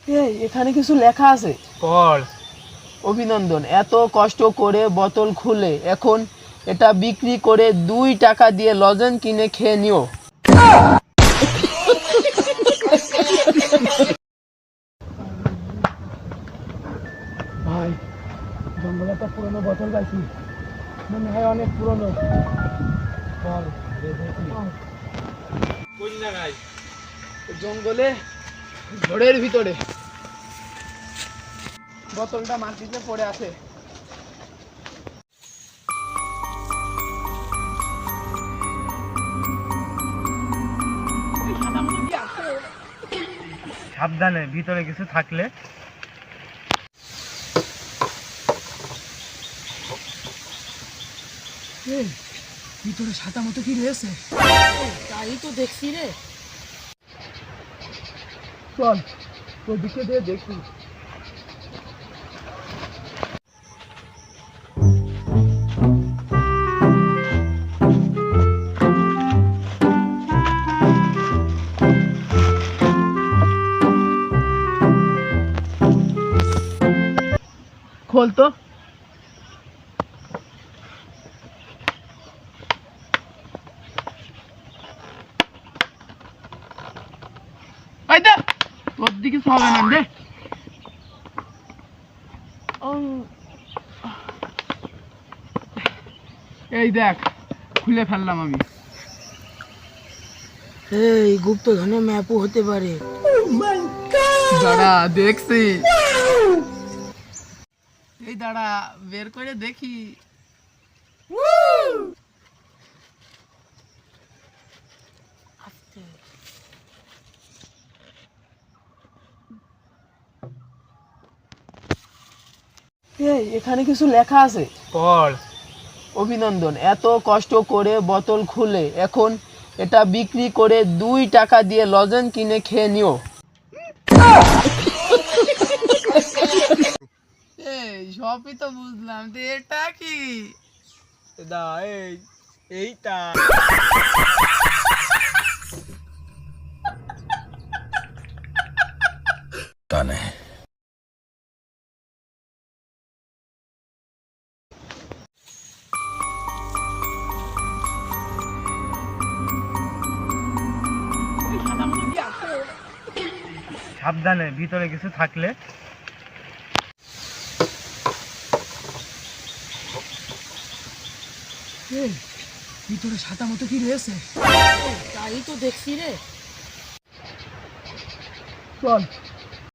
এই এখানে কিছু লেখা আছে, পড়। অভিনন্দন, এত কষ্ট করে বোতল খুলে এখন এটা বিক্রি করে 2 টাকা দিয়ে লজেন কিনে খেয়ে নিও। ভাই, জঙ্গলে একটা পুরনো বোতল পাইছি, মনে হয় অনেক পুরনো। চল, কোন জায়গায়? জঙ্গলে ঝড়ের ভিতরে বোতলটা মাটিতে পড়ে আছে। সাবধানে, ভিতরে কিছু থাকলে। এই, ভিতরে সাদা মতো কি রয়েছে? তাই তো দেখছি রে। চল, ওদিকে দিয়ে দেখি। খোল তো। এই দে, তোর দিকে হবে না দে। এই দেখ, খুলে ফেললাম আমি। এই গুপ্তধনের ম্যাপও হতে পারে। দাঁড়া, দেখছি। এই দাঁড়া, বের করে দেখি। এই এখানে কিছু লেখা আছে, পড়। অভিনন্দন, এত কষ্ট করে বোতল খুলে এখন এটা বিক্রি করে 2 টাকা দিয়ে লজেন কিনে খেয়ে নিও। এই সবই তো বুঝলাম, তো এটা কি? দা এইটা সাবধানে, ভিতরে কিছু থাকলে। এই, ভিতরে সাদা মতো কি রয়েছে? তাই তো দেখছি রে। চল,